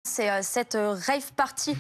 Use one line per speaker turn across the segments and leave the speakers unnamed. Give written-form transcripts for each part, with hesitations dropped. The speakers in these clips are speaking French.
C'est cette rave party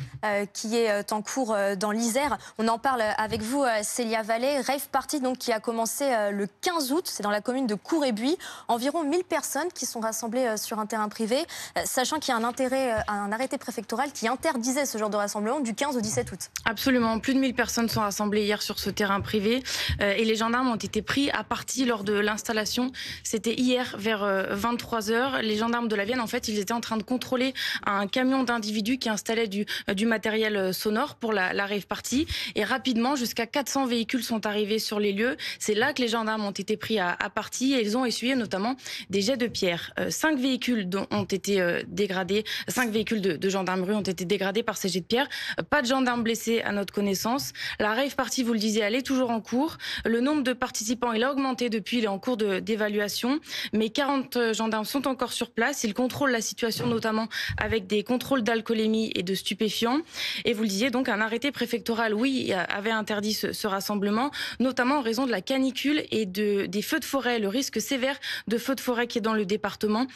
qui est en cours dans l'Isère. On en parle avec vous, Célia Vallée. Rave party donc, qui a commencé le 15 août. C'est dans la commune de Cour-et-Buis. Environ 1000 personnes qui sont rassemblées sur un terrain privé, sachant qu'il y a un arrêté préfectoral qui interdisait ce genre de rassemblement du 15 au 17 août.
Absolument. Plus de 1000 personnes sont rassemblées hier sur ce terrain privé et les gendarmes ont été pris à partie lors de l'installation. C'était hier vers 23 h. Les gendarmes de la Vienne, en fait, ils étaient en train de contrôler un camion d'individus qui installaient du matériel sonore pour la rave party. Et rapidement, jusqu'à 400 véhicules sont arrivés sur les lieux. C'est là que les gendarmes ont été pris à partie et ils ont essuyé notamment des jets de pierre. 5 véhicules ont été dégradés. 5 véhicules de gendarmerie ont été dégradés par ces jets de pierre. Pas de gendarmes blessés à notre connaissance. La rave party, vous le disiez, elle est toujours en cours. Le nombre de participants, il a augmenté depuis, il est en cours d'évaluation. Mais 40 gendarmes sont encore sur place. Ils contrôlent la situation, notamment avec des contrôles d'alcoolémie et de stupéfiants. Et vous le disiez, donc un arrêté préfectoral, oui, avait interdit ce rassemblement, notamment en raison de la canicule et des feux de forêt, le risque sévère de feux de forêt qui est dans le département.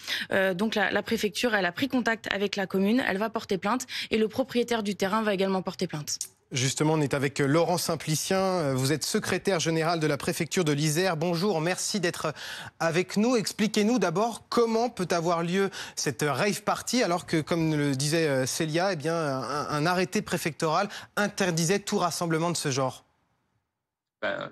Donc la préfecture, elle a pris contact avec la commune, elle va porter plainte et le propriétaire du terrain va également porter plainte.
Justement, on est avec Laurent Simplicien. Vous êtes secrétaire général de la préfecture de l'Isère. Bonjour, merci d'être avec nous. Expliquez-nous d'abord comment peut avoir lieu cette rave party alors que, comme le disait Célia, eh bien, un arrêté préfectoral interdisait tout rassemblement de ce genre.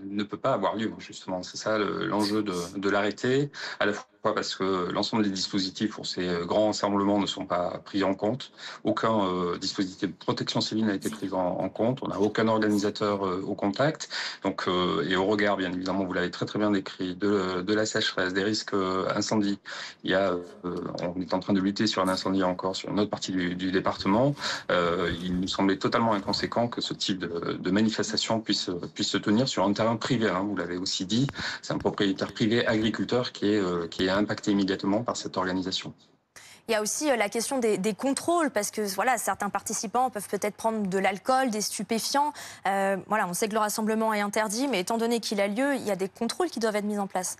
Ne peut pas avoir lieu, justement. C'est ça l'enjeu de l'arrêté, à la fois parce que l'ensemble des dispositifs pour ces grands rassemblements ne sont pas pris en compte. Aucun dispositif de protection civile n'a été pris en compte. On n'a aucun organisateur au contact. Donc, et au regard, bien évidemment, vous l'avez très très bien décrit, de la sécheresse, des risques incendie. On est en train de lutter sur un incendie encore sur une autre partie du département. Il nous semblait totalement inconséquent que ce type de manifestation puisse se tenir sur un terrain privé, hein, vous l'avez aussi dit. C'est un propriétaire privé agriculteur qui est impacté immédiatement par cette organisation.
Il y a aussi la question des contrôles, parce que voilà, certains participants peuvent peut-être prendre de l'alcool, des stupéfiants. Voilà, on sait que le rassemblement est interdit, mais étant donné qu'il a lieu, il y a des contrôles qui doivent être mis en place.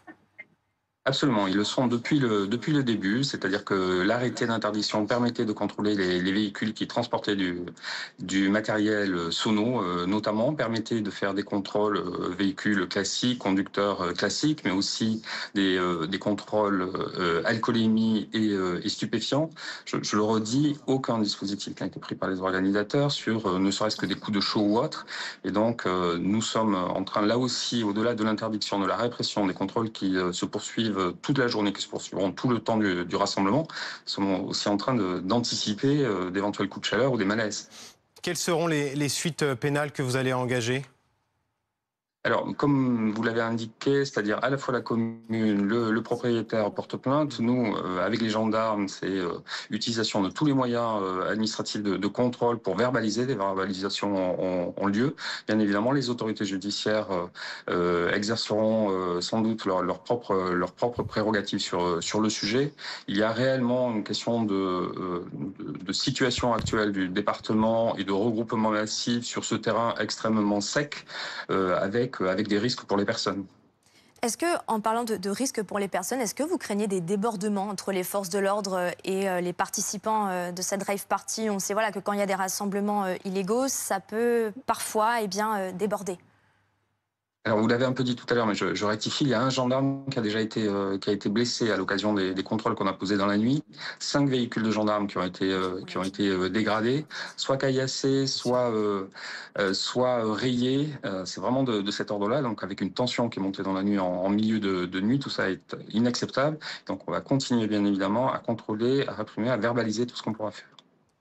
Absolument, ils le sont depuis le début, c'est-à-dire que l'arrêté d'interdiction permettait de contrôler les véhicules qui transportaient du matériel sono, notamment, permettait de faire des contrôles véhicules classiques, conducteurs classiques, mais aussi des contrôles alcoolémie et stupéfiants. Je le redis, aucun dispositif n'a été pris par les organisateurs sur ne serait-ce que des coups de chaud ou autres. Et donc, nous sommes en train, là aussi, au-delà de l'interdiction, de la répression, des contrôles qui se poursuivent toute la journée, qui se poursuivront tout le temps du rassemblement, sont aussi en train d'anticiper d'éventuels coups de chaleur ou des malaises.
Quelles seront les suites pénales que vous allez engager ?
Alors, comme vous l'avez indiqué, c'est-à-dire à la fois la commune, le propriétaire porte plainte. Nous, avec les gendarmes, c'est utilisation de tous les moyens administratifs de contrôle pour verbaliser. Des verbalisations ont lieu. Bien évidemment, les autorités judiciaires exerceront sans doute leurs propres prérogatives sur le sujet. Il y a réellement une question de situation actuelle du département et de regroupement massif sur ce terrain extrêmement sec, avec des risques pour les personnes.
Est-ce que, en parlant de risques pour les personnes, est-ce que vous craignez des débordements entre les forces de l'ordre et les participants de cette rave party? On sait voilà, que quand il y a des rassemblements illégaux, ça peut parfois déborder.
Alors, vous l'avez un peu dit tout à l'heure, mais je rectifie, il y a un gendarme qui a déjà été blessé à l'occasion des contrôles qu'on a posés dans la nuit. 5 véhicules de gendarmes qui ont été dégradés, soit caillassés, soit rayés. C'est vraiment de cet ordre-là, donc avec une tension qui est montée dans la nuit en milieu de nuit. Tout ça est inacceptable. Donc, on va continuer, bien évidemment, à contrôler, à réprimer, à verbaliser tout ce qu'on pourra faire.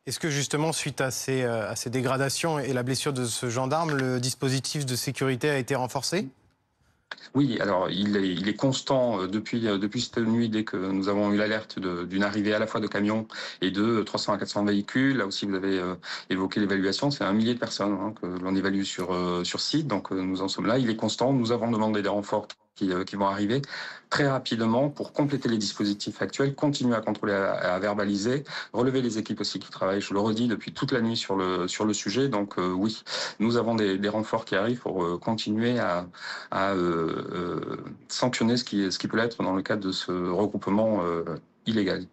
Est-ce que justement, suite à ces dégradations et la blessure de ce gendarme, le dispositif de sécurité a été renforcé ?
Oui, alors il est constant depuis cette nuit, dès que nous avons eu l'alerte d'une arrivée à la fois de camions et de 300 à 400 véhicules. Là aussi, vous avez évoqué l'évaluation, c'est 1 millier de personnes que l'on évalue sur site, donc nous en sommes là. Il est constant, nous avons demandé des renforts qui vont arriver très rapidement pour compléter les dispositifs actuels, continuer à contrôler, à verbaliser, relever les équipes aussi qui travaillent, je le redis, depuis toute la nuit sur le sujet. Donc oui, nous avons des renforts qui arrivent pour continuer à sanctionner ce qui peut l'être dans le cadre de ce regroupement illégal.